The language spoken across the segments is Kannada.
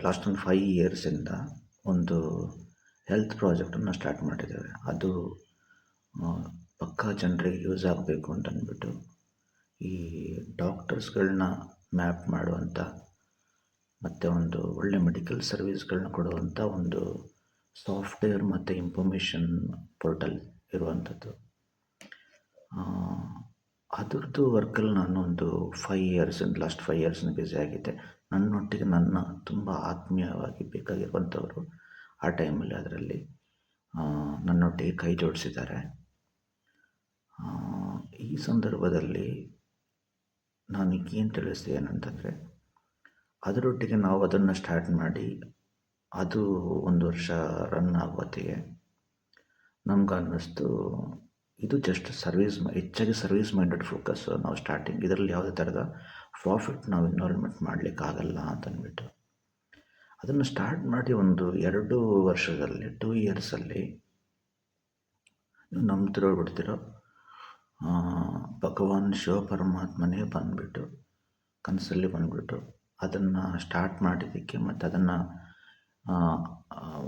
ಲಾಸ್ಟ್ ಒಂದು 5 ಇಯರ್ಸಿಂದ ಒಂದು ಹೆಲ್ತ್ ಪ್ರಾಜೆಕ್ಟನ್ನು ಸ್ಟಾರ್ಟ್ ಮಾಡಿದ್ದೇವೆ. ಅದು ಪಕ್ಕಾ ಜನರಿಗೆ ಯೂಸ್ ಆಗಬೇಕು ಅಂತ ಅಂದ್ಬಿಟ್ಟು ಈ ಡಾಕ್ಟರ್ಸ್ಗಳನ್ನ ಮ್ಯಾಪ್ ಮಾಡುವಂಥ ಮತ್ತು ಒಂದು ಒಳ್ಳೆ ಮೆಡಿಕಲ್ ಸರ್ವಿಸ್ಗಳನ್ನ ಕೊಡುವಂಥ ಒಂದು ಸಾಫ್ಟ್ವೇರ್ ಮತ್ತು ಇನ್ಫಾರ್ಮೇಷನ್ ಪೋರ್ಟಲ್ ಇರುವಂಥದ್ದು. ಅದರದ್ದು ವರ್ಕಲ್ಲಿ ನಾನು ಒಂದು ಲಾಸ್ಟ್ 5 ಇಯರ್ಸಿಂದ ಬ್ಯುಸಿ ಆಗಿದ್ದೆ. ನನ್ನೊಟ್ಟಿಗೆ ನನ್ನ ತುಂಬ ಆತ್ಮೀಯವಾಗಿ ಬೇಕಾಗಿರುವಂಥವರು ಆ ಟೈಮಲ್ಲಿ ಅದರಲ್ಲಿ ನನ್ನೊಟ್ಟಿಗೆ ಕೈ ಜೋಡಿಸಿದ್ದಾರೆ. ಈ ಸಂದರ್ಭದಲ್ಲಿ ನನಗೇನು ತಿಳಿಸಿದೆ ಏನಂತಂದರೆ, ಅದರೊಟ್ಟಿಗೆ ನಾವು ಅದನ್ನು ಸ್ಟಾರ್ಟ್ ಮಾಡಿ ಅದು 1 ವರ್ಷ ರನ್ ಆಗುವತ್ತಿಗೆ ನಮ್ಗೆ ಅನ್ನಿಸ್ತು ಇದು ಜಸ್ಟ್ ಹೆಚ್ಚಾಗಿ ಸರ್ವಿಸ್ ಮೈಂಡೆಡ್ ಫೋಕಸ್. ನಾವು ಸ್ಟಾರ್ಟಿಂಗ್ ಇದರಲ್ಲಿ ಯಾವುದೇ ಥರದ ಪ್ರಾಫಿಟ್ ನಾವು ಇನ್ವಾಲ್ವ್ಮೆಂಟ್ ಮಾಡಲಿಕ್ಕಾಗಲ್ಲ ಅಂತಂದ್ಬಿಟ್ಟು ಅದನ್ನು ಸ್ಟಾರ್ಟ್ ಮಾಡಿ ಒಂದು 2 ವರ್ಷದಲ್ಲಿ 2 ಇಯರ್ಸಲ್ಲಿ ನೀವು ನಂಬ್ತಿರೋ ಬಿಡ್ತಿರೋ ಭಗವಾನ್ ಶಿವಪರಮಾತ್ಮನೇ ಬಂದುಬಿಟ್ಟು ಕನಸಲ್ಲಿ ಬಂದುಬಿಟ್ಟು ಅದನ್ನು ಸ್ಟಾರ್ಟ್ ಮಾಡಿದ್ದಕ್ಕೆ ಮತ್ತು ಅದನ್ನು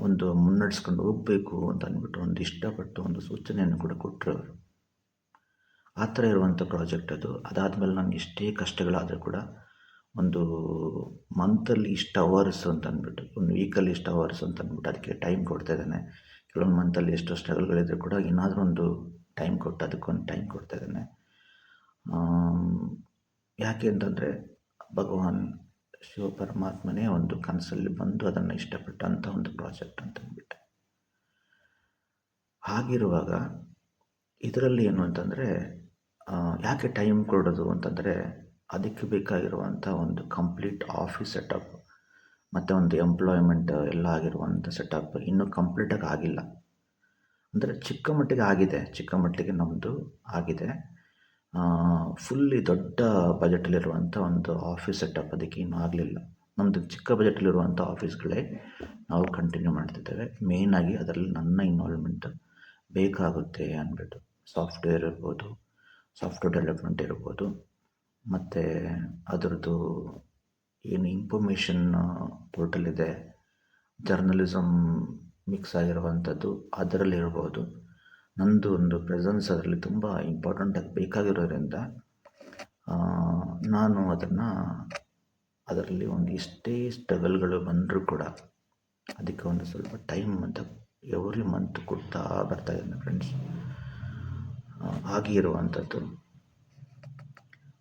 ಒಂದು ಮುನ್ನಡೆಸ್ಕೊಂಡು ಹೋಗಬೇಕು ಅಂತ ಅಂದ್ಬಿಟ್ಟು ಒಂದು ಇಷ್ಟಪಟ್ಟು ಒಂದು ಸೂಚನೆಯನ್ನು ಕೂಡ ಕೊಟ್ಟರು ಅವರು. ಆ ಥರ ಇರುವಂಥ ಪ್ರಾಜೆಕ್ಟ್ ಅದು. ಅದಾದಮೇಲೆ ನಾನು ಎಷ್ಟೇ ಕಷ್ಟಗಳಾದರೂ ಕೂಡ ಒಂದು ಮಂತಲ್ಲಿ ಇಷ್ಟು ಅವರ್ಸ್ ಅಂತ ಅಂದ್ಬಿಟ್ಟು, ಒಂದು ವೀಕಲ್ಲಿ ಇಷ್ಟು ಅವರ್ಸ್ ಅಂತ ಅಂದ್ಬಿಟ್ಟು ಅದಕ್ಕೆ ಟೈಮ್ ಕೊಡ್ತಾ ಇದ್ದಾನೆ. ಕೆಲವೊಂದು ಮಂತಲ್ಲಿ ಎಷ್ಟು ಸ್ಟ್ರಗಲ್ಗಳಿದ್ರೂ ಕೂಡ ಏನಾದರೂ ಒಂದು ಟೈಮ್ ಕೊಟ್ಟು ಅದಕ್ಕೊಂದು ಟೈಮ್ ಕೊಡ್ತಾ ಇದ್ದಾನೆ. ಯಾಕೆ ಅಂತಂದರೆ ಭಗವಾನ್ ಶಿವಪರಮಾತ್ಮನೇ ಒಂದು ಕನಸಲ್ಲಿ ಬಂದು ಅದನ್ನು ಇಷ್ಟಪಟ್ಟಂಥ ಒಂದು ಪ್ರಾಜೆಕ್ಟ್ ಅಂತಂದ್ಬಿಟ್ಟು. ಹಾಗಿರುವಾಗ ಇದರಲ್ಲಿ ಏನು ಅಂತಂದರೆ ಯಾಕೆ ಟೈಮ್ ಕೊಡೋದು ಅಂತಂದರೆ, ಅದಕ್ಕೆ ಬೇಕಾಗಿರುವಂಥ ಒಂದು ಕಂಪ್ಲೀಟ್ ಆಫೀಸ್ ಸೆಟಪ್ ಮತ್ತು ಒಂದು ಎಂಪ್ಲಾಯ್ಮೆಂಟ್ ಎಲ್ಲ ಆಗಿರುವಂಥ ಸೆಟಪ್ ಇನ್ನೂ ಕಂಪ್ಲೀಟಾಗಿ ಆಗಿಲ್ಲ. ಅಂದರೆ ಚಿಕ್ಕ ಮಟ್ಟಿಗೆ ನಮ್ಮದು ಆಗಿದೆ. ಫುಲ್ಲಿ ದೊಡ್ಡ ಬಜೆಟಲ್ಲಿರುವಂಥ ಒಂದು ಆಫೀಸ್ ಸೆಟಪ್ ಅದಕ್ಕೆ ಇನ್ನೂ ಆಗಲಿಲ್ಲ. ನಮ್ಮದು ಚಿಕ್ಕ ಬಜೆಟಲ್ಲಿರುವಂಥ ಆಫೀಸ್ಗಳೇ ನಾವು ಕಂಟಿನ್ಯೂ ಮಾಡ್ತಿದ್ದೇವೆ. ಮೇಯ್ನಾಗಿ ಅದರಲ್ಲಿ ನನ್ನ ಇನ್ವಾಲ್ವ್ಮೆಂಟ್ ಬೇಕಾಗುತ್ತೆ ಅಂದ್ಬಿಟ್ಟು ಸಾಫ್ಟ್ವೇರ್ ಇರ್ಬೋದು, ಸಾಫ್ಟ್ವೇರ್ ಡೆವಲಪ್ಮೆಂಟ್ ಇರ್ಬೋದು, ಮತ್ತು ಅದರದ್ದು ಏನು ಇನ್ಫಾರ್ಮೇಷನ್ ಪೋರ್ಟಲ್ ಇದೆ, ಜರ್ನಲಿಸಮ್ ಮಿಕ್ಸ್ ಆಗಿರುವಂಥದ್ದು ಅದರಲ್ಲಿರ್ಬೋದು. ನಂದು ಒಂದು ಪ್ರೆಸೆನ್ಸ್ ಅದರಲ್ಲಿ ತುಂಬ ಇಂಪಾರ್ಟೆಂಟಾಗಿ ಬೇಕಾಗಿರೋದ್ರಿಂದ ನಾನು ಅದರಲ್ಲಿ ಒಂದು ಇಷ್ಟೇ ಸ್ಟ್ರಗಲ್ಗಳು ಬಂದರೂ ಕೂಡ ಅದಕ್ಕೆ ಒಂದು ಸ್ವಲ್ಪ ಟೈಮ್ ಅಂತ ಎವ್ರಿ ಮಂತ್ ಕೊಡ್ತಾ ಬರ್ತಾ ಇದ್ದೇನೆ ಫ್ರೆಂಡ್ಸ್. ಹಾಗೆ ಇರುವಂಥದ್ದು.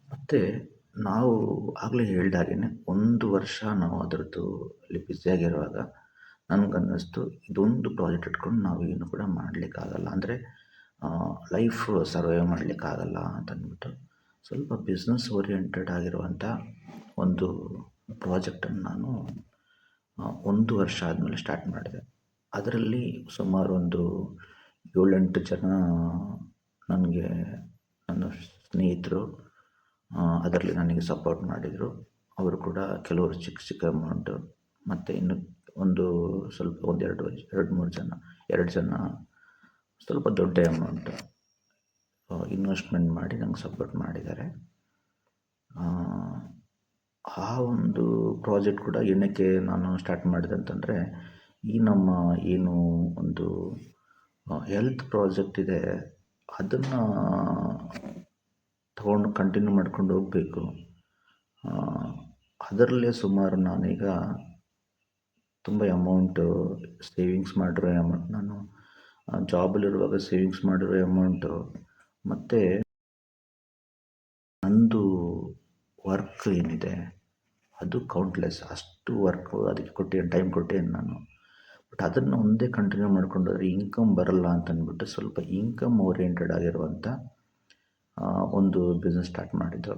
ಮತ್ತು ನಾವು ಆಗಲೇ ಹೇಳ್ದಾಗೇ 1 ವರ್ಷ ನಾವು ಅದರದ್ದು ಅಲ್ಲಿ ಬ್ಯುಸಿಯಾಗಿರುವಾಗ ನನಗನ್ನಿಸ್ತು ಇದೊಂದು ಪ್ರಾಜೆಕ್ಟ್ ಇಟ್ಕೊಂಡು ನಾವು ಏನು ಕೂಡ ಮಾಡಲಿಕ್ಕಾಗಲ್ಲ, ಅಂದರೆ ಲೈಫ್ ಸರ್ವೈವ್ ಮಾಡಲಿಕ್ಕಾಗಲ್ಲ ಅಂತಂದ್ಬಿಟ್ಟು ಸ್ವಲ್ಪ ಬಿಸ್ನೆಸ್ ಓರಿಯೆಂಟೆಡ್ ಆಗಿರುವಂಥ ಒಂದು ಪ್ರಾಜೆಕ್ಟನ್ನು ನಾನು 1 ವರ್ಷ ಆದಮೇಲೆ ಸ್ಟಾರ್ಟ್ ಮಾಡಿದೆ. ಅದರಲ್ಲಿ ಸುಮಾರು ಒಂದು 7-8 ಜನ ನನಗೆ ನನ್ನ ಸ್ನೇಹಿತರು ಅದರಲ್ಲಿ ನನಗೆ ಸಪೋರ್ಟ್ ಮಾಡಿದರು. ಅವರು ಕೂಡ ಕೆಲವರು ಚಿಕ್ಕ ಅಮೌಂಟು, ಮತ್ತು ಇನ್ನು ಸ್ವಲ್ಪ 2 ಜನ ಸ್ವಲ್ಪ ದೊಡ್ಡ ಅಮೌಂಟು ಇನ್ವೆಸ್ಟ್ಮೆಂಟ್ ಮಾಡಿ ನಂಗೆ ಸಪೋರ್ಟ್ ಮಾಡಿದ್ದಾರೆ. ಆ ಒಂದು ಪ್ರಾಜೆಕ್ಟ್ ಕೂಡ ಏನಕ್ಕೆ ನಾನು ಸ್ಟಾರ್ಟ್ ಮಾಡಿದೆ ಅಂತಂದರೆ, ಈ ನಮ್ಮ ಏನು ಒಂದು ಹೆಲ್ತ್ ಪ್ರಾಜೆಕ್ಟ್ ಇದೆ ಅದನ್ನು ತಗೊಂಡು ಕಂಟಿನ್ಯೂ ಮಾಡ್ಕೊಂಡು ಹೋಗಬೇಕು. ಅದರಲ್ಲೇ ಸುಮಾರು ನಾನೀಗ ತುಂಬ ಅಮೌಂಟು ಸೇವಿಂಗ್ಸ್ ಮಾಡಿರೋ ಅಮೌಂಟ್, ನಾನು ಜಾಬಲ್ಲಿರುವಾಗ ಸೇವಿಂಗ್ಸ್ ಮಾಡಿರೋ ಅಮೌಂಟು, ಮತ್ತು ನಂದು ವರ್ಕ್ ಏನಿದೆ ಅದು ಕೌಂಟ್ಲೆಸ್, ಅಷ್ಟು ವರ್ಕು ಅದಕ್ಕೆ ಟೈಮ್ ಕೊಟ್ಟೇನು ನಾನು. ಬಟ್ ಅದನ್ನು ಒಂದೇ ಕಂಟಿನ್ಯೂ ಮಾಡ್ಕೊಂಡೋದ್ರೆ ಇನ್ಕಮ್ ಬರಲ್ಲ ಅಂತಂದ್ಬಿಟ್ಟು ಸ್ವಲ್ಪ ಇನ್ಕಮ್ ಓರಿಯೆಂಟೆಡ್ ಆಗಿರುವಂಥ ಒಂದು ಬಿಸ್ನೆಸ್ ಸ್ಟಾರ್ಟ್ ಮಾಡಿದ್ದು.